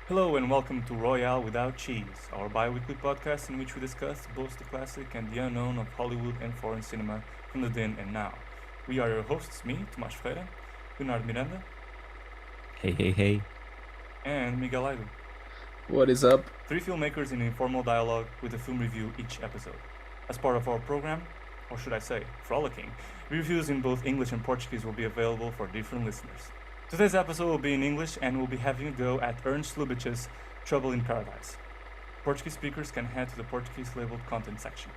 Hello and welcome to Royale Without Cheese, our bi-weekly podcast in which we discuss both the classic and the unknown of Hollywood and foreign cinema from the then and now. We are your hosts, me, Tomás Ferreira, Leonardo Miranda, Hey, hey, hey. and Miguel Aido. What is up? Three filmmakers in informal dialogue with a film review each episode. As part of our program, or should I say, frolicking, reviews in both English and Portuguese will be available for different listeners. Today's episode will be in English and we'll be having a go at Ernst Lubitsch's Trouble in Paradise. Portuguese speakers can head to the Portuguese labeled content section.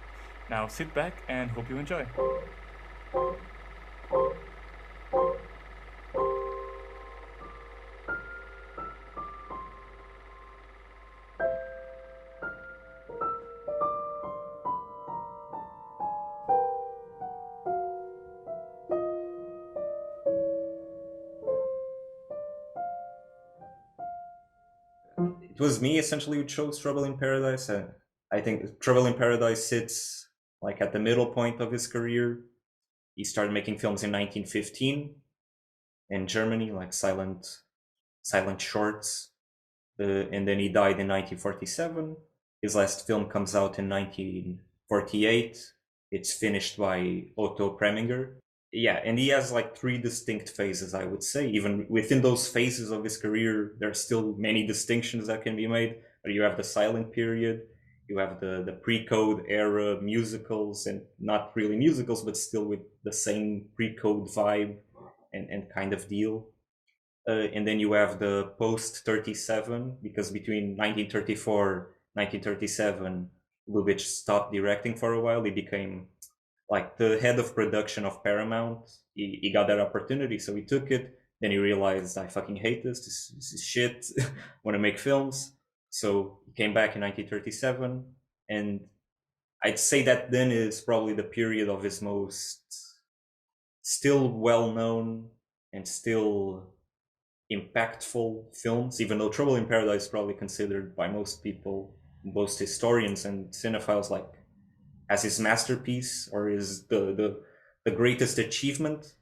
Now sit back and hope you enjoy. It was me essentially who chose Trouble in Paradise. I think Trouble in Paradise sits like at the middle point of his career. He started making films in 1915 in Germany, like silent shorts, and then he died in 1947. His last film comes out in 1948. It's finished by Otto Preminger. Yeah, and he has like three distinct phases, I would say. Even within those phases of his career, there are still many distinctions that can be made. You have the silent period, you have the pre-code era musicals, and not really musicals, but still with the same pre-code vibe and kind of deal. And then you have the post 37, because between 1934 1937, Lubitsch stopped directing for a while. He became like the head of production of Paramount. He got that opportunity, so he took it. Then he realized, I fucking hate this. This is shit. Want to make films. So he came back in 1937, and I'd say that then is probably the period of his most still well known and still impactful films. Even though Trouble in Paradise is probably considered by most people, most historians and cinephiles, like as his masterpiece or is the greatest achievement.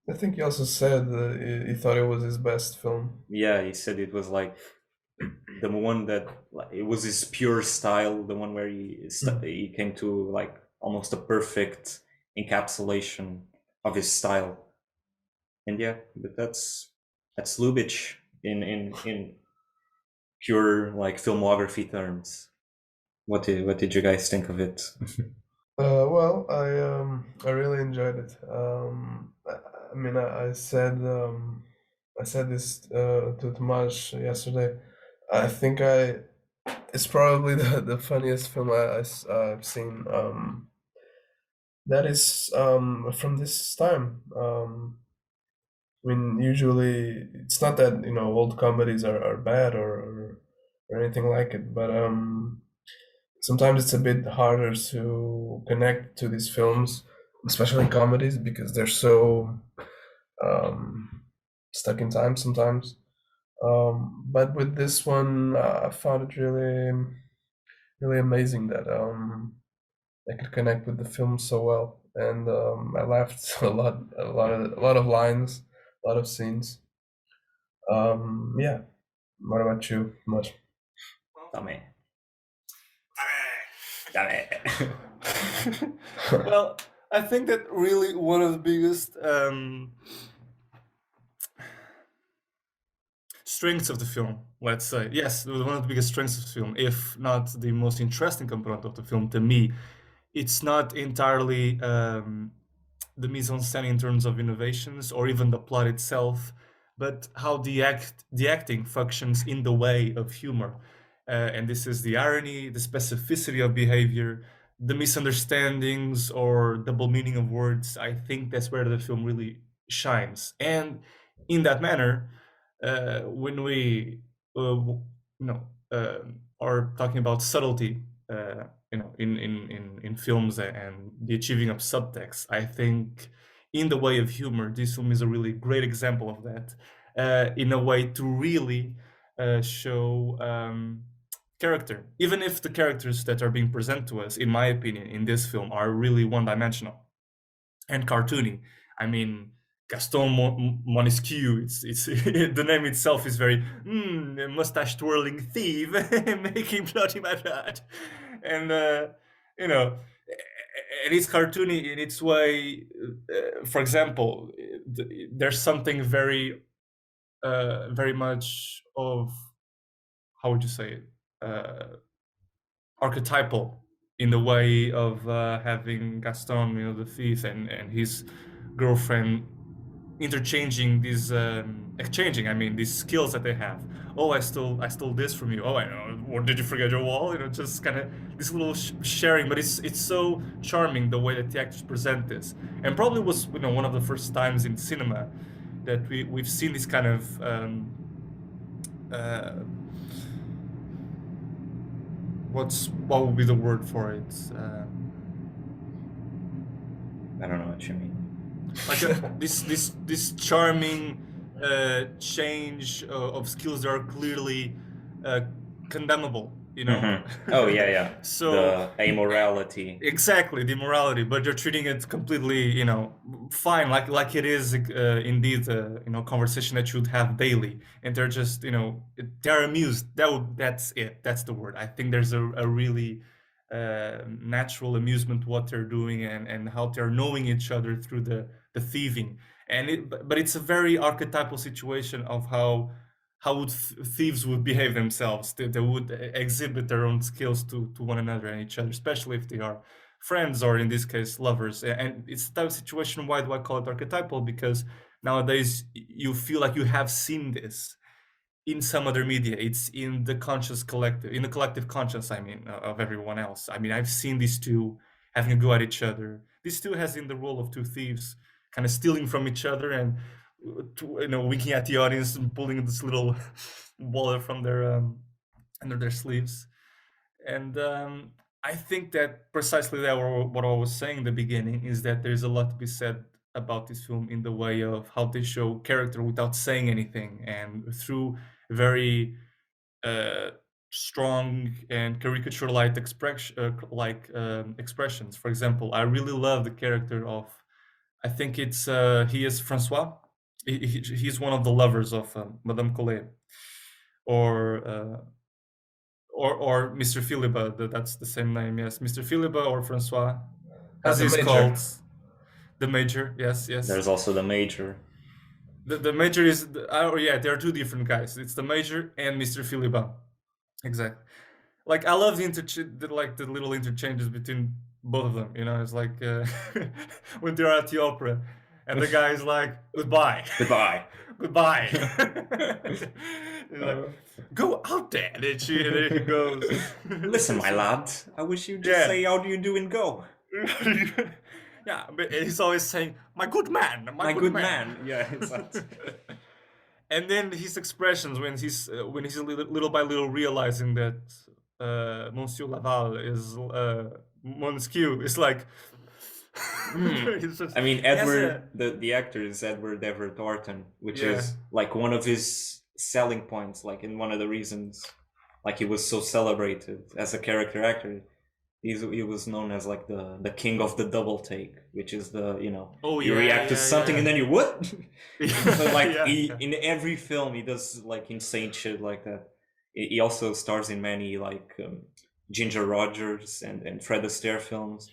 I think he also said he thought it was his best film. Yeah, he said it was like the one that like, it was his pure style, the one where he came to like almost a perfect encapsulation of his style. And yeah, but that's Lubitsch in pure like filmography terms. What did you guys think of it? Well, I really enjoyed it. I mean, I said this to Tomas yesterday. I think it's probably the funniest film I've seen. That is from this time. I mean, usually it's not that old comedies are bad or anything like it, but sometimes it's a bit harder to connect to these films, especially comedies, because they're so um, stuck in time sometimes. But with this one, I found it really amazing that I could connect with the film so well, and I laughed a lot of lines, a lot of scenes. Yeah. What about you? Much. Dame. Dame. Well, I think that really one of the biggest strengths of the film, let's say, yes, one of the biggest strengths of the film, if not the most interesting component of the film to me, it's not entirely the mise en scène in terms of innovations or even the plot itself, but how the acting functions in the way of humor. And this is the irony, the specificity of behavior, the misunderstandings or double meaning of words. I think that's where the film really shines. And in that manner, when we are talking about subtlety, in films and the achieving of subtext, I think in the way of humor, this film is a really great example of that. In a way to really show character, even if the characters that are being presented to us, in my opinion, in this film, are really one-dimensional and cartoony. I mean, Gaston Monescu. It's the name itself is very mustache twirling thief making blood in my blood, and you know, and it's cartoony in its way. For example, there's something very much of, how would you say it, archetypal in the way of having Gaston, the thief, and his girlfriend interchanging these exchanging, I mean, these skills that they have. Oh, I stole this from you. Oh, I know. Or did you forget your wall? Just kind of this little sharing. But it's so charming the way that the actors present this, and probably was one of the first times in cinema that we've seen this kind of uh, what would be the word for it? I don't know what you mean. Like this charming change of skills that are clearly condemnable. Oh yeah. So the amorality. exactly, the morality, but they're treating it completely, fine, like it is indeed, conversation that you would have daily, and they're just, they're amused. That's it. That's the word. I think there's a really natural amusement what they're doing, and how they're knowing each other through the thieving, but it's a very archetypal situation of how thieves would behave themselves. They would exhibit their own skills to one another and each other, especially if they are friends, or in this case lovers. And it's that situation. Why do I call it archetypal? Because nowadays you feel like you have seen this in some other media. It's in the collective conscience, I mean, of everyone else. I mean, I've seen these two having a go at each other. These two has in the role of two thieves, kind of stealing from each other, and winking at the audience and pulling this little wallet from their under their sleeves. And I think that precisely that what I was saying in the beginning is that there's a lot to be said about this film in the way of how they show character without saying anything, and through very strong and caricature-like expressions. For example, I really love the character of, I think it's he is Francois. He's one of the lovers of Madame Colet, or Mr. Philippe. That's the same name. Yes, Mr. Philippe or Francois, as the he's major. called. The major. Yes. There's also the major. The major is yeah. There are two different guys. It's the major and Mr. Philippe. Exactly. Like, I love the little interchanges between both of them. It's like when they're at the opera, and the guy is like, "Goodbye, Goodbye. goodbye." He's like, "Go out there," and then he goes. Listen, my lad, I wish you'd just say how do you do and go. Yeah, but he's always saying, "My good man, My good man." Yeah, exactly. And then his expressions when he's little by little realizing that Monsieur La Valle is Monescu, it's like. It's just, I mean, Edward, the actor is Edward Everett Horton, which is like one of his selling points, like in one of the reasons, like he was so celebrated as a character actor. He was known as like the king of the double take, which is you react to something and then you what? So like in every film he does like insane shit like that. He also stars in many like Ginger Rogers and Fred Astaire films.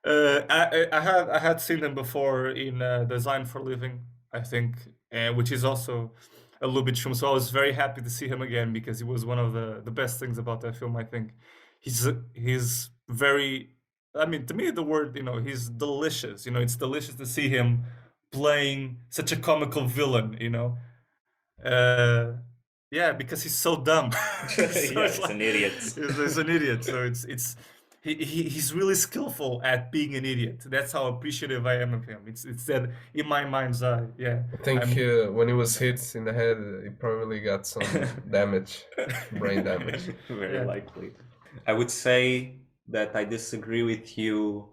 I had seen him before in Design for Living, I think, which is also a Lubitsch film. So I was very happy to see him again, because he was one of the best things about that film. I think he's very. I mean, to me, the word he's delicious. It's delicious to see him playing such a comical villain. Yeah, because he's so dumb. So he's an idiot. He's an idiot. So he's really skillful at being an idiot. That's how appreciative I am of him. It's that in my mind's eye. Yeah, I think when he was hit in the head, he probably got some damage, brain damage. Very likely. I would say that I disagree with you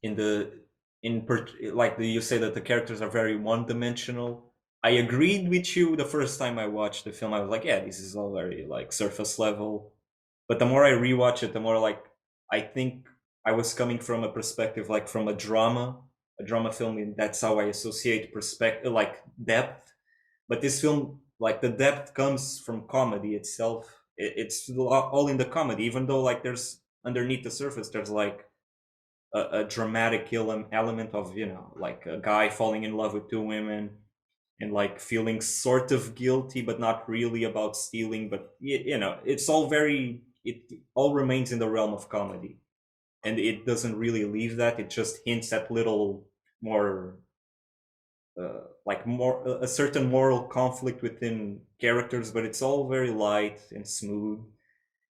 like you say that the characters are very one-dimensional. I agreed with you the first time I watched the film. I was like, yeah, this is all very like surface level. But the more I rewatch it, the more like I think I was coming from a perspective like from a drama a drama film, and that's how I associate perspective, like depth. But this film, like the depth comes from comedy itself. It's all in the comedy, even though like there's underneath the surface there's like a dramatic element of, you know, like a guy falling in love with two women and like feeling sort of guilty but not really about stealing, but you know, it's all very, it all remains in the realm of comedy, and it doesn't really leave that. It just hints at little more like more a certain moral conflict within characters, but it's all very light and smooth.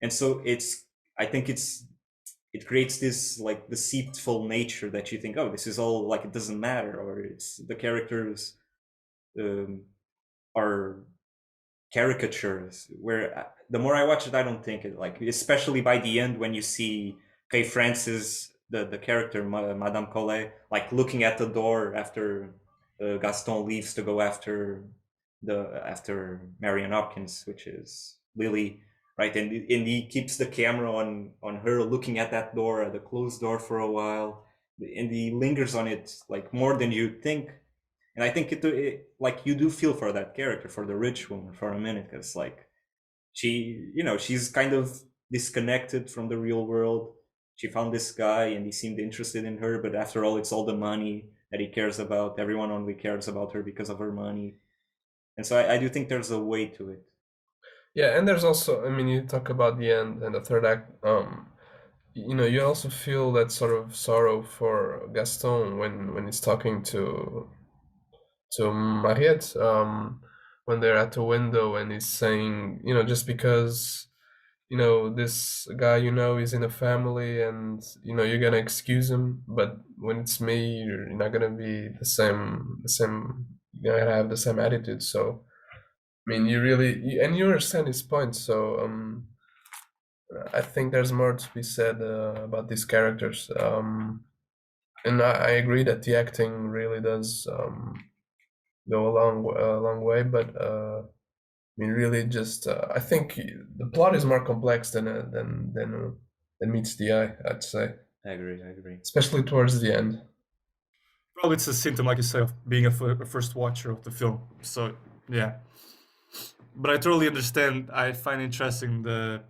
And so it's, I think it creates this like deceitful nature that you think, oh, this is all like, it doesn't matter, or it's the characters um, are caricatures. Where the more I watch it, I don't think it, like, especially by the end when you see Kay Francis, the character Madame Colet, like looking at the door after Gaston leaves to go after Marion Hopkins, which is Lily, right? And he keeps the camera on her looking at that door, at the closed door, for a while, and he lingers on it like more than you think. And I think it like you do feel for that character, for the rich woman, for a minute, because like she, you know, she's kind of disconnected from the real world. She found this guy and he seemed interested in her, but after all, it's all the money that he cares about. Everyone only cares about her because of her money. And so I do think there's a way to it. Yeah, and there's also, I mean, you talk about the end and the third act. You know, you also feel that sort of sorrow for Gaston when he's talking to Mariette, when they're at the window and he's saying, you know, just because, you know, this guy, you know, is in a family and, you know, you're gonna excuse him, but when it's me, you're not gonna be the same, you're gonna have the same attitude. So, I mean, and you understand his point. So, I think there's more to be said about these characters. And I agree that the acting really does go a long way, but I mean, really, just I think the plot is more complex than meets the eye. I'd say, I agree. I agree. especially towards the end. Probably it's a symptom, like you say, of being a first watcher of the film. So yeah, but I totally understand. I find interesting to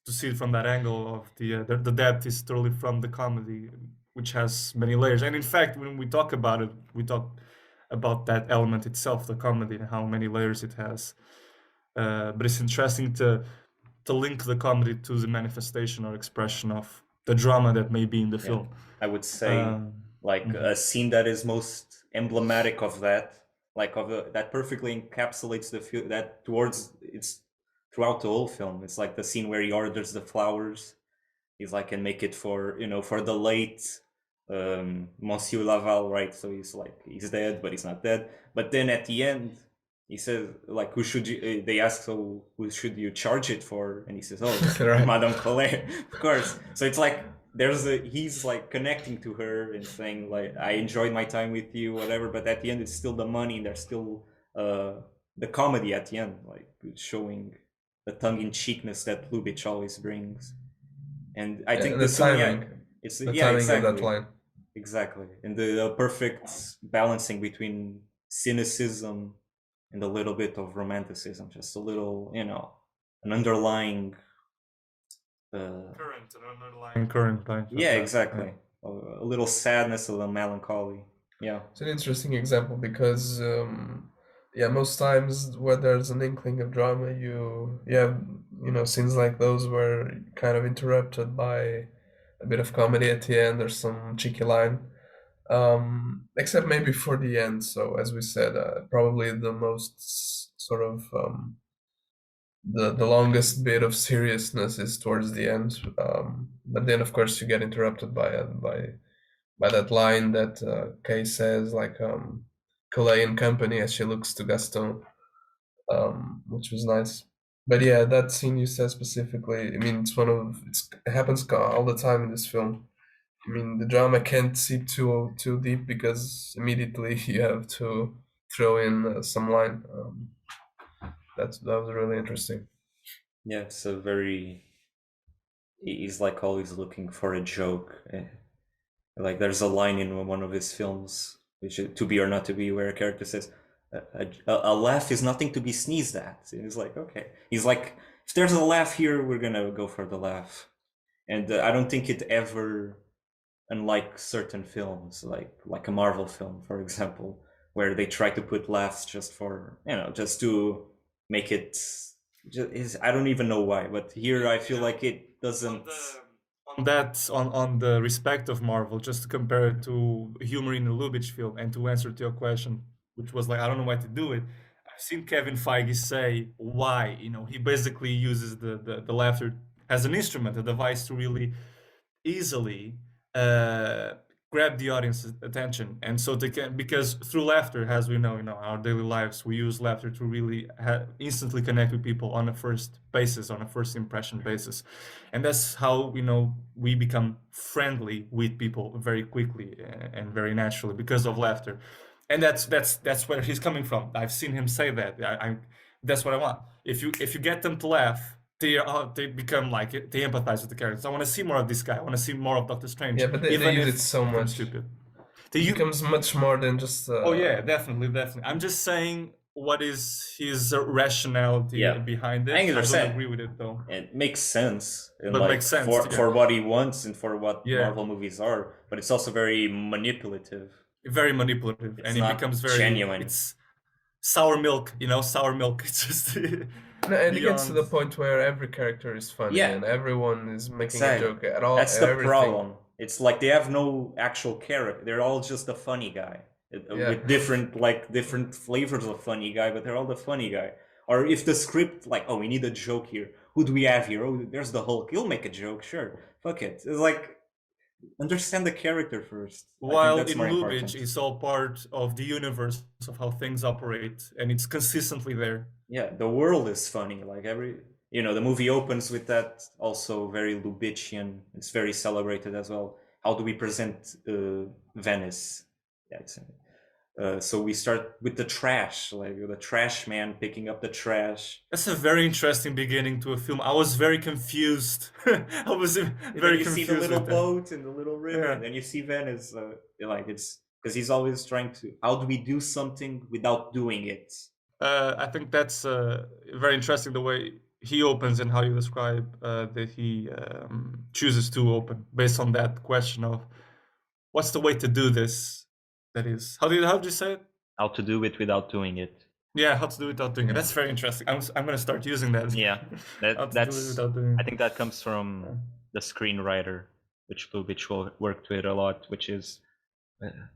see it from that angle of the depth is totally from the comedy, which has many layers. And in fact, when we talk about it, we talk about that element itself, the comedy, and how many layers it has. But it's interesting to link the comedy to the manifestation or expression of the drama that may be in the Yeah. film. I would say like a scene that is most emblematic of that, like that perfectly encapsulates the feel that towards it's throughout the whole film. It's like the scene where he orders the flowers. He's like, and make it for, you know, for the late Monsieur La Valle, right? So he's like, he's dead, but he's not dead. But then at the end, he says, like, who should you? They ask, so who should you charge it for? And he says, oh, Right. Madame Colet, of course. So it's like he's like connecting to her and saying like, I enjoyed my time with you, whatever. But at the end, it's still the money. There's still the comedy at the end, like showing the tongue-in-cheekness that Lubitsch always brings. And I think the this film, timing, it's the yeah, timing exactly, of that line. exactly, and the perfect balancing between cynicism and a little bit of romanticism, just a little, you know, an underlying Current, an underlying current, right? yeah, exactly, a little sadness, a little melancholy. Yeah, It's an interesting example because, yeah, most times where there's an inkling of drama, you have, you know, scenes like those were kind of interrupted by a bit of comedy at the end or some cheeky line. Except maybe for the end. So as we said, probably the most sort of the longest bit of seriousness is towards the end. But then of course you get interrupted by that line that Kay says, like, Colet and company, as she looks to Gaston, which was nice. But yeah, that scene you said specifically, I mean, it happens all the time in this film. I mean, the drama can't see too deep because immediately you have to throw in some line. That was really interesting. yeah, it's a very, he's like always looking for a joke. Like there's a line in one of his films, which is To Be or Not to Be, where a character says, a laugh is nothing to be sneezed at. And he's like, okay. He's like, if there's a laugh here, we're gonna go for the laugh. And I don't think it ever, unlike certain films, like a Marvel film, for example, where they try to put laughs just for, just to make it. I don't even know why, but here I feel like it doesn't. On the respect of Marvel, just to compare it to humor in a Lubitsch film, and to answer to your question, which was like, I don't know why to do it. I've seen Kevin Feige say why. He basically uses the laughter as an instrument, a device to really easily uh, grab the audience's attention, and so they can, because through laughter, as we know, our daily lives, we use laughter to really instantly connect with people on a first basis, on a first impression basis, and that's how we become friendly with people very quickly and very naturally because of laughter. And that's where he's coming from. I've seen him say that. That's what I want. If you get them to laugh, they become like it. They empathize with the characters. I want to see more of this guy. I want to see more of Doctor Strange. Yeah, but they even use if it so I'm much. stupid. It becomes much more than just. Oh yeah, definitely. I'm just saying what is his rationality behind it. I I don't understand. agree with it though. It makes sense, and But like makes sense, for what he wants and for what Yeah. Marvel movies are. But it's also very manipulative. Very manipulative, It's and it not becomes very genuine. It's sour milk, sour milk. It's just No, and it gets to the beyond. point where every character is funny Yeah. and everyone is making Exactly. a joke at all. That's at the everything. problem. It's like they have no actual character. They're all just a funny guy Yeah. with different flavors of funny guy, but they're all the funny guy. Or if the script, like, oh, we need a joke here. Who do we have here? Oh, there's the Hulk. He'll make a joke, sure. Fuck it. It's like, understand the character first. I think While that's in more Lubitsch, important. it's all part of the universe of how things operate, and it's consistently there. Yeah, the world is funny. Like the movie opens with that, also very Lubitchian. It's very celebrated as well. How do we present Venice? Yeah, so we start with the trash, like the trash man picking up the trash. That's a very interesting beginning to a film. I was very confused. I was And very then you see confused the little with that. boat and the little river, Yeah. and then you see Venice. Like it's because he's always trying to. How do we do something without doing it? I think that's very interesting, the way he opens and how you describe that he chooses to open based on that question of what's the way to do this. That is, how did you say it? How to do it without doing it. Yeah, how to do it without doing it. That's very interesting. I'm gonna start using that. Yeah, How to do it without doing it. I think that comes from Yeah. the screenwriter, which Lubitsch worked with a lot, which is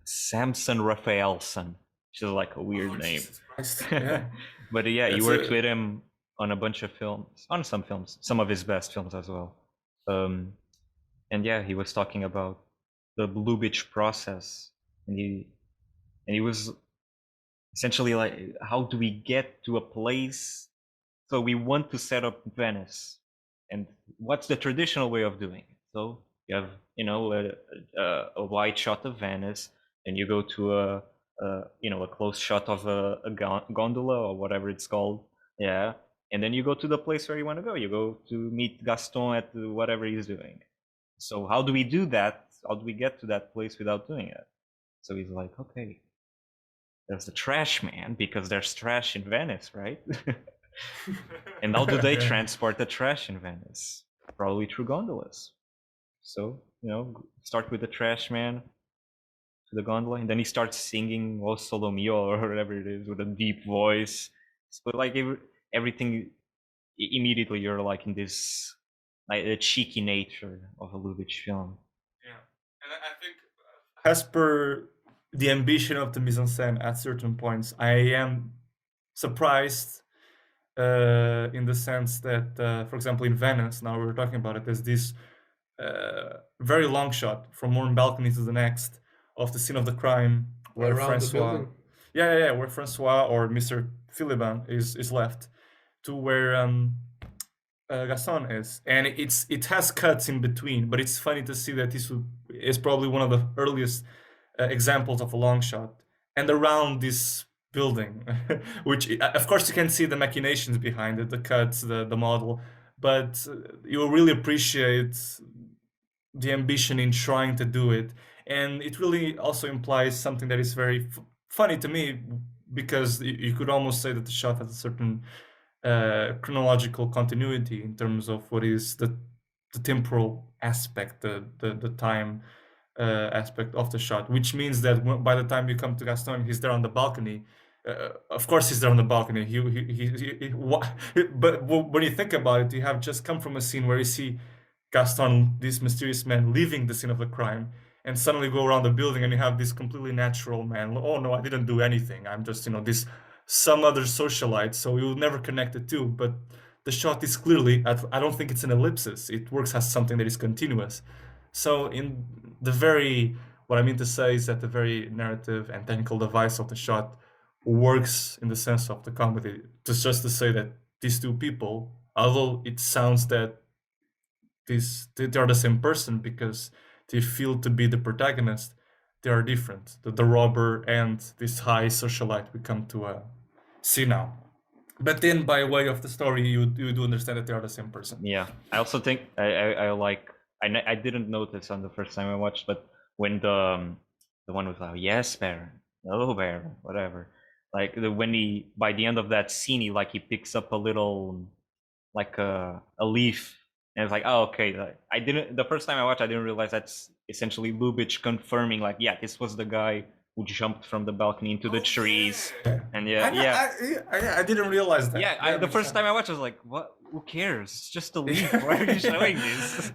Samson Raphaelson, which is like a weird name. Jesus Christ. Yeah. But yeah, you That's worked a- with him on a bunch of films, on some films, some of his best films as well. And yeah, he was talking about the Lubitsch process, and he was essentially like, how do we get to a place? So we want to set up Venice, and what's the traditional way of doing it? So you have a wide shot of Venice, and you go to a close shot of a gondola or whatever it's called, yeah, and then you go to the place where you want to go. You go to meet Gaston at whatever he's doing. So how do we do that? How do we get to that place without doing it? So he's like, okay, there's the trash man, because there's trash in Venice, right? And how do they transport the trash in Venice? Probably through gondolas. So, start with the trash man to the gondola, and then he starts singing O Solo Mio or whatever it is with a deep voice. But like everything, immediately you're like in this like the cheeky nature of a Lubitsch film. Yeah, and I think as per the ambition of the mise en scène at certain points, I am surprised in the sense that, for example, in Venice, now we were talking about it, there's this very long shot from one balcony to the next of the scene of the crime where Around the Francois, building. yeah, where Francois or Mr. Philiban is left, to where Gaston is, and it has cuts in between, but it's funny to see that this is probably one of the earliest examples of a long shot, and around this building, which of course you can see the machinations behind it, the cuts, the model, but you will really appreciate the ambition in trying to do it, And it really also implies something that is very funny to me, because you could almost say that the shot has a certain chronological continuity in terms of what is the temporal aspect, the time aspect of the shot, which means that by the time you come to Gaston, he's there on the balcony. Of course, he's there on the balcony. But when you think about it, you have just come from a scene where you see Gaston, this mysterious man, leaving the scene of the crime, and suddenly go around the building, and you have this completely natural man. Oh no, I didn't do anything. I'm just, this some other socialite. So you will never connect the two. But the shot is clearly, I don't think it's an ellipsis. It works as something that is continuous. So what I mean to say is that the very narrative and technical device of the shot works in the sense of the comedy. Just to say that these two people, although it sounds that they are the same person because they feel to be the protagonist, they are different. The robber and this high socialite we come to see now. But then, by way of the story, you do understand that they are the same person. Yeah, I also think I didn't notice on the first time I watched, but when the one was like, yes, Baron, hello, Baron, whatever. Like when he, by the end of that scene, he picks up a little, like a leaf, and it's like, oh, okay. Like, the first time I watched, I didn't realize that's essentially Lubitsch confirming, like, yeah, this was the guy who jumped from the balcony into the trees. Yeah. And I didn't realize that. Yeah, the first time I watched, I was like, what? Who cares? It's just a leaf. Why are you showing this?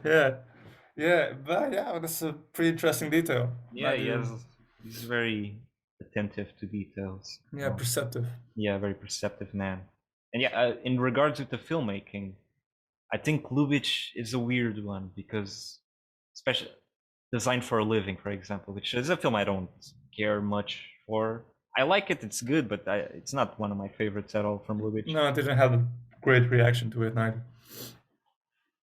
Yeah, but yeah, that's a pretty interesting detail. Yeah, he's very attentive to details. Yeah, perceptive. Yeah, very perceptive man. And yeah, in regards with the filmmaking, I think Lubitsch is a weird one because, especially Designed for a Living, for example, which is a film I don't care much for. I like it, it's good, but it's not one of my favorites at all from Lubitsch. No, I didn't have a great reaction to it neither.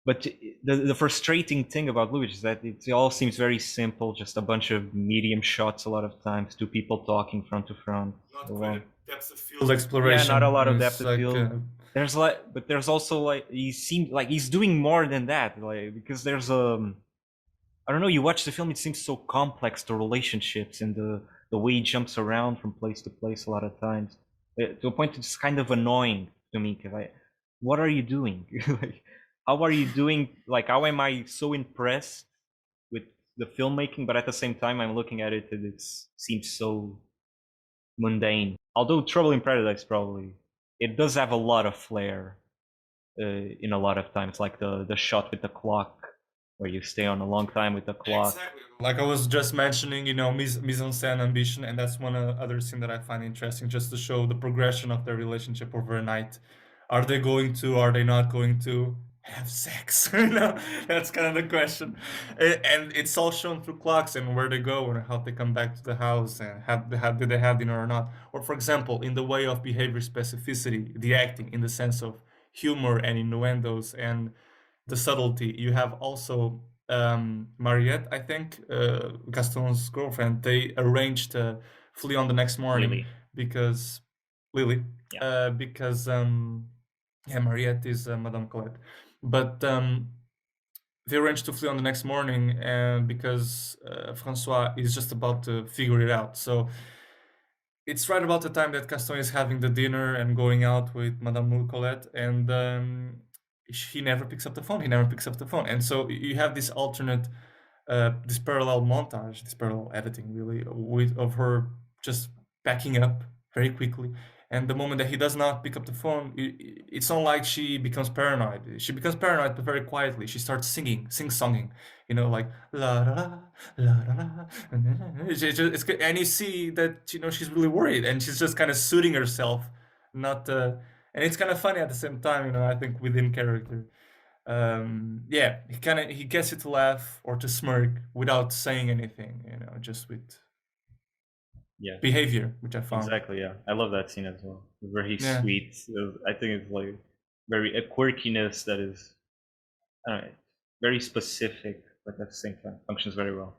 But the frustrating thing about Lubitsch is that it all seems very simple, just a bunch of medium shots a lot of times, two people talking front to front. Not great depth of field exploration. Yeah, not a lot of depth of like, field. But there's also he seems like he's doing more than that, because there's I don't know, you watch the film, it seems so complex, the relationships and the way he jumps around from place to place a lot of times, to a point it's kind of annoying to me, because what are you doing? How are you doing, how am I so impressed with the filmmaking, but at the same time I'm looking at it and it seems so mundane. Although Trouble in Paradise it does have a lot of flair in a lot of times, like the shot with the clock, where you stay on a long time with the clock. Exactly. Like I was just mentioning, mise-en-scène ambition, and that's one other thing that I find interesting, just to show the progression of their relationship over a night. Are they not going to have sex? That's kind of the question. And it's all shown through clocks and where they go and how they come back to the house and did they have dinner or not. Or for example, in the way of behavior specificity, the acting in the sense of humor and innuendos and the subtlety. You have also Mariette, I think, Gaston's girlfriend. They arranged to flee on the next morning because Mariette is Madame Colet, but they arranged to flee on the next morning because Francois is just about to figure it out. So it's right about the time that Gaston is having the dinner and going out with Madame Colette, and he never picks up the phone. And so you have this alternate, this parallel montage, this parallel editing, really, of her just backing up very quickly. And the moment that he does not pick up the phone, it's not like she becomes paranoid. She becomes paranoid, but very quietly. She starts sing-songing, like la la la la la. And you see that she's really worried, and she's just kind of soothing herself, not. And it's kind of funny at the same time, I think within character. He gets you to laugh or to smirk without saying anything, just with behavior, which I found. Exactly, yeah. I love that scene as well. Very sweet. I think it's like very a quirkiness that is very specific, but at the same time functions very well.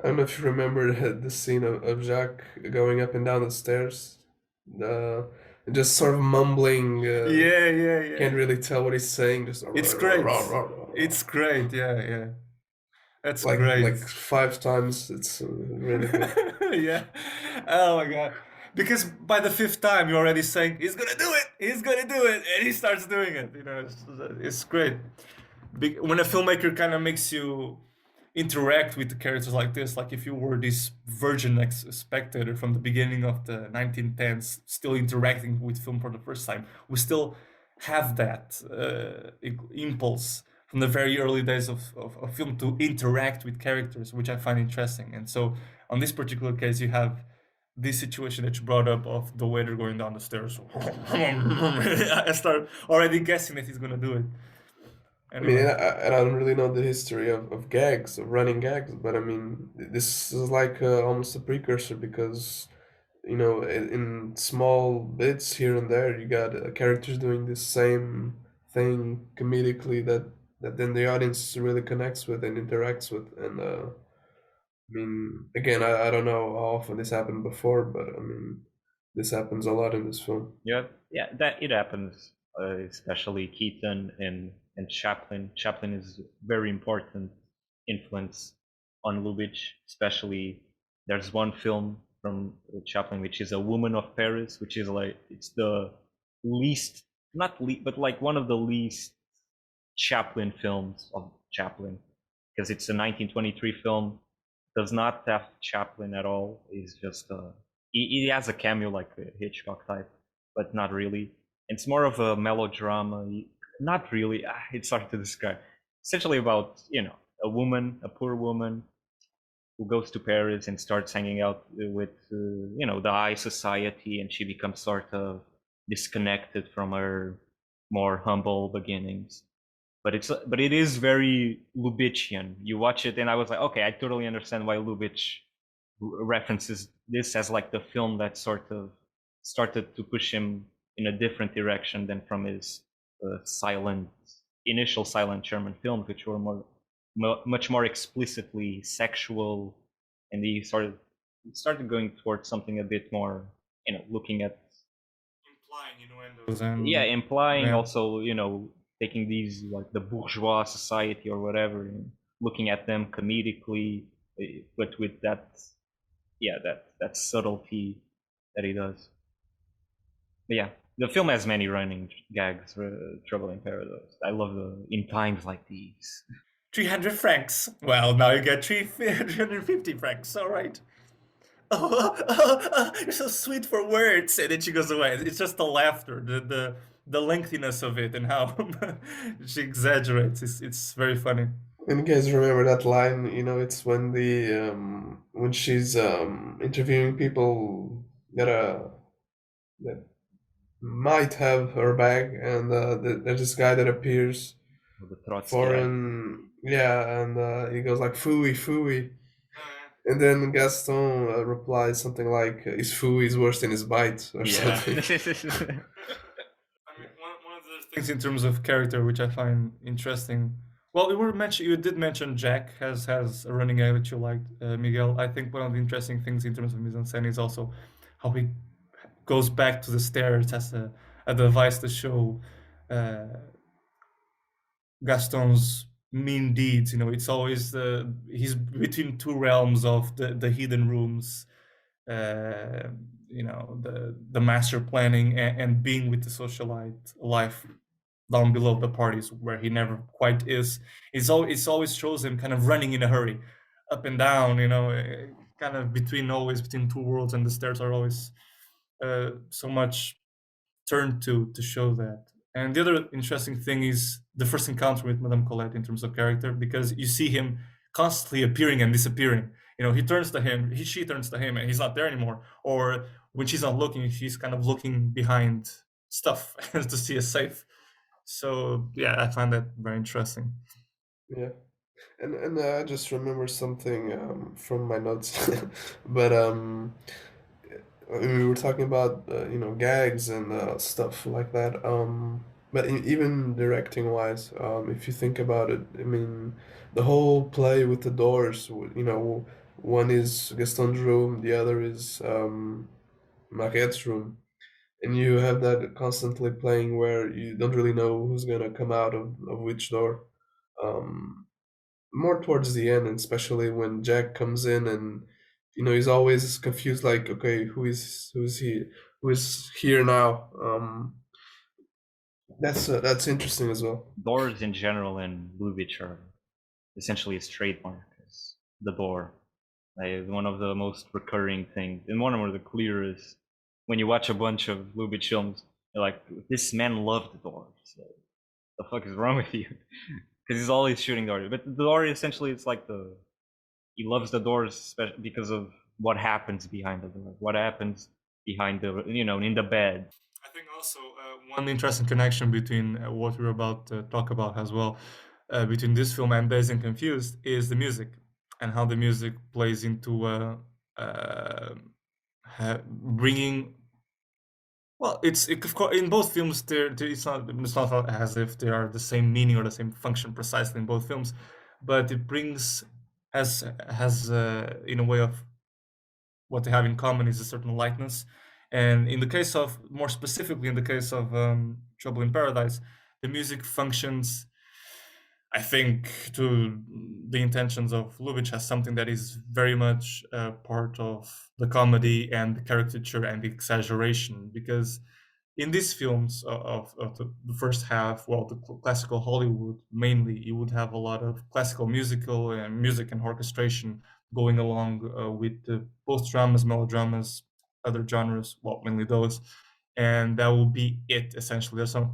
I don't know if you remember the scene of Jacques going up and down the stairs. Just sort of mumbling. Can't really tell what he's saying. Just it's great. It's great. Yeah. That's like great. 5 times. It's really good. Yeah. Oh my god. Because by the fifth time, you're already saying he's gonna do it. He's gonna do it, and he starts doing it. It's great. When a filmmaker kind of makes you interact with the characters like this, like if you were this virgin spectator from the beginning of the 1910s, still interacting with film for the first time, we still have that impulse from the very early days of film to interact with characters, which I find interesting. And so, on this particular case, you have this situation that you brought up of the waiter going down the stairs. I start already guessing that he's gonna do it. I mean, Anyway, and I don't really know the history of gags, of running gags, but I mean, this is like almost a precursor because, in small bits here and there, you got characters doing this same thing comedically that then the audience really connects with and interacts with. And I mean, again, I don't know how often this happened before, but I mean, this happens a lot in this film. Yeah, yeah, that it happens, especially Keaton and Chaplin. Chaplin is very important influence on Lubitsch, especially there's one film from Chaplin which is A Woman of Paris, which is like it's the least, not least, but like one of the least Chaplin films of Chaplin because it's a 1923 film, does not have Chaplin at all. He's just he has a cameo like a Hitchcock type, but not really. It's more of a melodrama. Not really. It's hard to describe. Essentially about a woman, a poor woman who goes to Paris and starts hanging out with the high society, and she becomes sort of disconnected from her more humble beginnings. But it is very Lubitchian. You watch it, and I was like, okay, I totally understand why Lubitsch references this as like the film that sort of started to push him in a different direction than from his initial silent German films, which were much more explicitly sexual, and he started going towards something a bit more, looking at implying innuendos and yeah, implying yeah. also taking these like the bourgeois society or whatever and looking at them comedically, but with that that subtlety that he does. But yeah, the film has many running gags for Trouble in Paradise. I love the in times like these. 300 francs. Well, now you get 350 francs. All right. Oh, you're so sweet for words. And then she goes away. It's just the laughter, the lengthiness of it, and how she exaggerates. It's very funny. And you guys remember that line? It's when when she's interviewing people that might have her bag, and there's this guy that appears The Trotsky. foreign, yeah, and he goes like "fooey, fooey," and then Gaston replies something like "his fooey is worse than his bite" or something. I mean, one of the things in terms of character, which I find interesting. Well, you did mention Jack has a running gag that you liked, Miguel. I think one of the interesting things in terms of mise en scène is also how he goes back to the stairs as a device to show uh, Gaston's mean deeds. It's always he's between two realms of the hidden rooms, the master planning and being with the socialite life down below the parties where he never quite is. It's always shows him kind of running in a hurry, up and down. Kind of always between two worlds, and the stairs are always so much turned to show that. And the other interesting thing is the first encounter with Madame Colette in terms of character, because you see him constantly appearing and disappearing. He turns to him, she turns to him, and he's not there anymore. Or when she's not looking, she's kind of looking behind stuff to see a safe. So yeah, I find that very interesting. Yeah, and I just remember something from my notes, but we were talking about gags and stuff like that. But even directing wise, if you think about it, I mean, the whole play with the doors. One is Gaston's room, the other is Mariette's room, and you have that constantly playing where you don't really know who's gonna come out of which door. Um, more towards the end, and especially when Jack comes in and he's always confused, like, okay, who is here now? That's interesting as well. Doors in general and Lubitsch are essentially his trademark. Is the door. Like, one of the most recurring things, and one of the clearest. When you watch a bunch of Lubitsch films, you're like, this man loved the door. So, the fuck is wrong with you? Because he's always shooting doors. But the door, essentially, it's like he loves the doors because of what happens behind the door, what happens behind the, in the bed. I think also one interesting connection between what we're about to talk about as well, between this film and Dazed and Confused, is the music and how the music plays into bringing. Well, of course, in both films. It's not as if they are the same meaning or the same function precisely in both films, but it brings has in a way of what they have in common is a certain likeness. And in the case of, more specifically, in the case of Trouble in Paradise, the music functions, I think, to the intentions of Lubitsch, as something that is very much part of the comedy and the caricature and the exaggeration. Because in these films of the first half, well, the classical Hollywood mainly, you would have a lot of classical musical and music and orchestration going along with both dramas, melodramas, other genres, well, mainly those, and that will be it essentially. There's not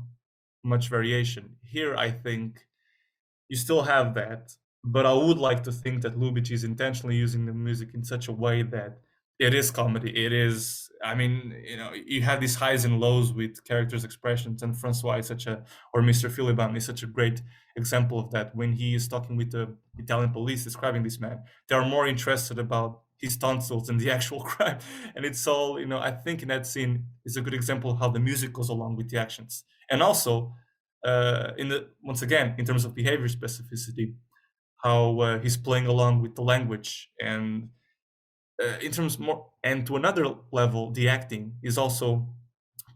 much variation here. I think you still have that, but I would like to think that Lubitsch is intentionally using the music in such a way that it is comedy. It is, I mean, you have these highs and lows with characters' expressions, and Francois is or Mr. Philiban is such a great example of that. When he is talking with the Italian police describing this man, they are more interested about his tonsils than the actual crime. And it's all, I think in that scene is a good example of how the music goes along with the actions. And also, once again, in terms of behavior specificity, how he's playing along with the language, and in terms more, and to another level, the acting is also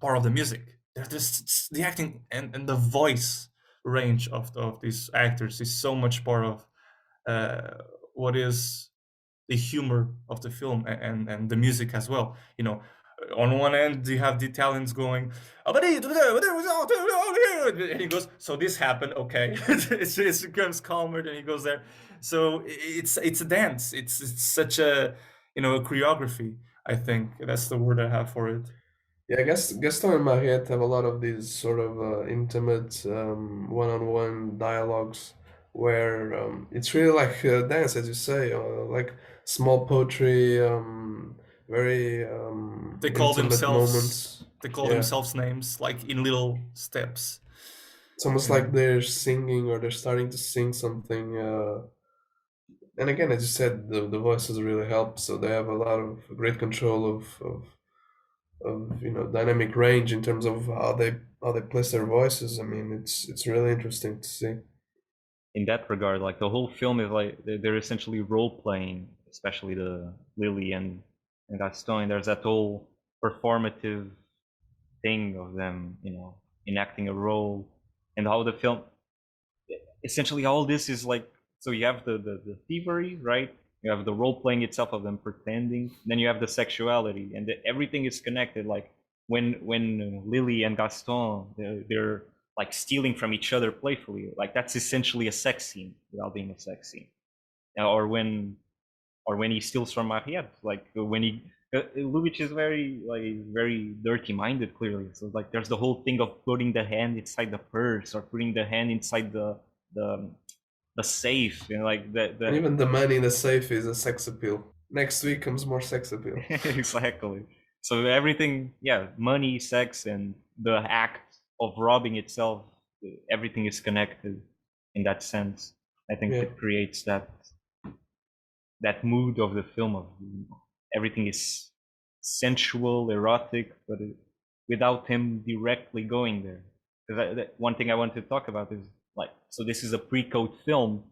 part of the music. The acting and the voice range of these actors is so much part of what is the humor of the film, and the music as well. On one end you have the Italians going, and he goes, so this happened, okay. It becomes calmer, then he goes there. So it's a dance. It's such a choreography. I think that's the word I have for it. Yeah, I guess Gaston and Mariette have a lot of these sort of intimate one-on-one dialogues where it's really like dance, as you say, like small poetry, very They call intimate themselves moments. they call Yeah, themselves names, like in little steps. it's almost like they're singing or they're starting to sing something. And again, as you said, the voices really help, so they have a lot of great control of dynamic range in terms of how they place their voices. I mean, it's really interesting to see. In that regard, like the whole film is like they're essentially role playing, especially the Lily and Gaston. There's that whole performative thing of them, enacting a role, and how the film, essentially all this is like, so you have the thievery, right? You have the role playing itself of them pretending, then you have the sexuality, and everything is connected. Like when Lily and Gaston, they're like stealing from each other playfully, like that's essentially a sex scene without being a sex scene. Or when he steals from Mariette, like when he Lubitsch is very dirty minded, clearly. So like there's the whole thing of putting the hand inside the purse or putting the hand inside the the safe, like And even the money in the safe is a sex appeal. Next week comes more sex appeal. exactly. So everything, yeah, money, sex, and the act of robbing itself, everything is connected in that sense. I think Yeah. it creates that mood of the film of everything is sensual, erotic, but without him directly going there. Because one thing I want to talk about is like, so this is a pre-code film,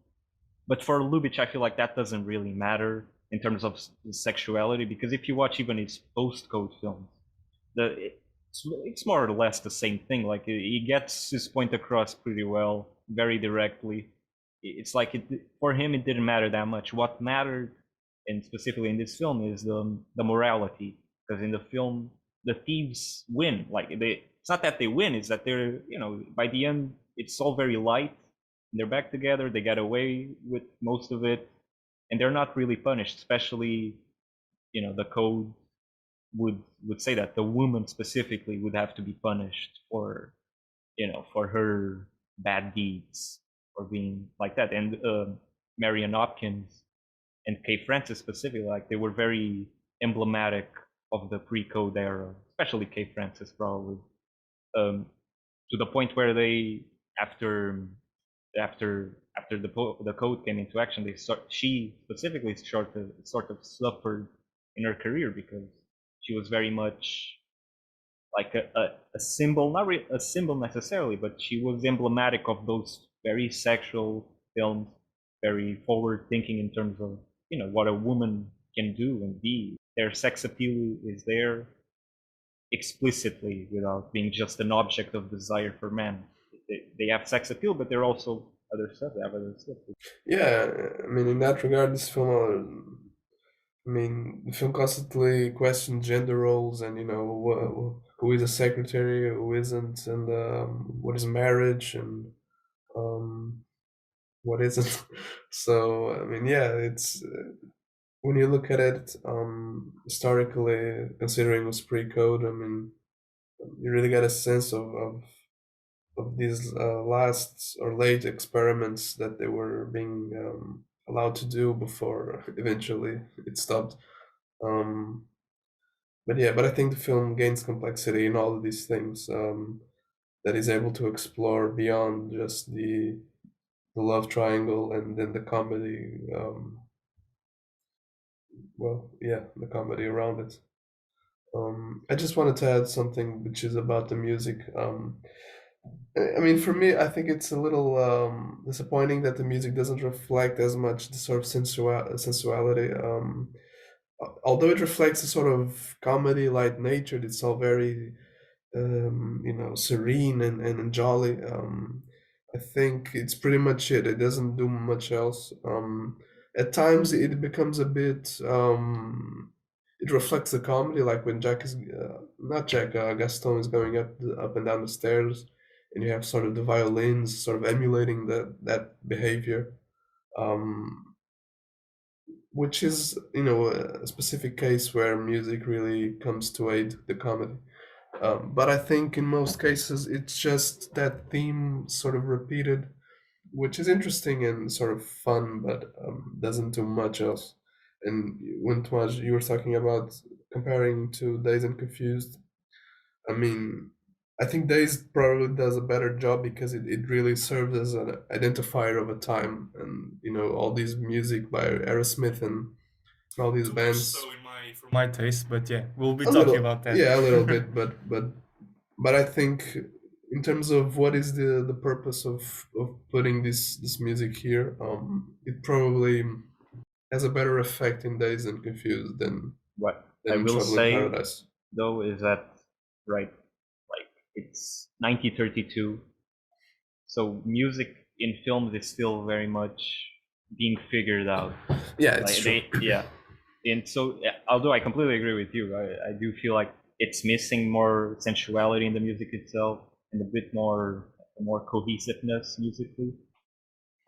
but for Lubitsch, I feel like that doesn't really matter in terms of sexuality, because if you watch even his post-code films, it's more or less the same thing. Like he gets his point across pretty well, very directly. it's like for him it didn't matter that much. What mattered, and specifically in this film, is the morality, because in the film the thieves win. Like it's not that they win, it's that they're, by the end it's all very light. They're back together, they get away with most of it, and they're not really punished. Especially, the code would say that the woman specifically would have to be punished for her bad deeds, for being like that. And Marion Hopkins and Kay Francis specifically, like, they were very emblematic of the pre-code era, especially Kay Francis probably, to the point where they, after the code came into action, she specifically sort of suffered in her career, because she was very much like a symbol, not a symbol necessarily, but she was emblematic of those very sexual films, very forward thinking in terms of what a woman can do and be. Their sex appeal is there explicitly, without being just an object of desire for men. They have sex appeal, but they're also other stuff. They have other stuff. Yeah, I mean, in that regard, this film, the film constantly questions gender roles, and who is a secretary, who isn't, and what is marriage, and what isn't. So I mean, yeah, it's when you look at it historically, considering it was pre-code, I mean, you really get a sense of these last or late experiments that they were being allowed to do before eventually it stopped. But I think the film gains complexity in all of these things, that is able to explore beyond just the love triangle and then the comedy. The comedy around it. I just wanted to add something, which is about the music. I mean, for me, I think it's a little disappointing that the music doesn't reflect as much the sort of sensuality. Although it reflects a sort of comedy light nature, it's all very serene and jolly. I think it's pretty much it. It doesn't do much else. At times it becomes a bit. It reflects the comedy, like when Gaston is going up and down the stairs, and you have sort of the violins sort of emulating that behavior, which is a specific case where music really comes to aid the comedy. But I think in most cases it's just that theme sort of repeated, which is interesting and sort of fun, but doesn't do much else. And when Tomas, you were talking about comparing to Dazed and Confused, I mean, I think Dazed probably does a better job because it really serves as an identifier of a time, and all these music by Aerosmith and all these bands. So for my taste, but yeah, we'll be A talking little, about that. yeah, a little bit, but I think in terms of what is the purpose of putting this music here, it probably has a better effect in Dazed and Confused than What I will Trouble in say, Paradise. though, is that, right, like, it's 1932, so music in films is still very much being figured out. Yeah, it's true. And so, although I completely agree with you, I do feel like it's missing more sensuality in the music itself, and a bit more cohesiveness musically.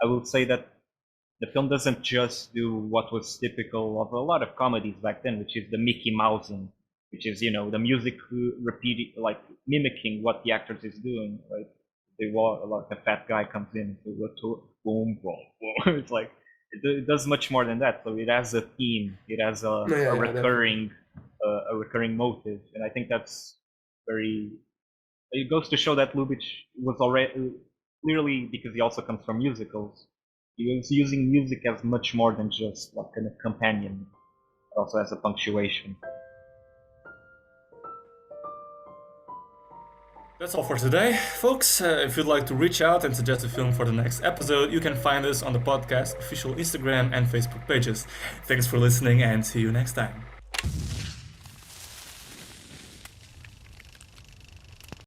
I will say that the film doesn't just do what was typical of a lot of comedies back then, which is the Mickey Mousing, which is the music repeating, like mimicking what the actors is doing, right? They walk, like the fat guy comes in, boom, boom, boom. It's like it does much more than that. So it has a theme, it has a recurring motive, and I think that's very. It goes to show that Lubitsch was already clearly, because he also comes from musicals. He was using music as much more than just like a companion, but also as a punctuation. That's all for today, folks. If you'd like to reach out and suggest a film for the next episode, you can find us on the podcast official Instagram and Facebook pages. Thanks for listening, and see you next time.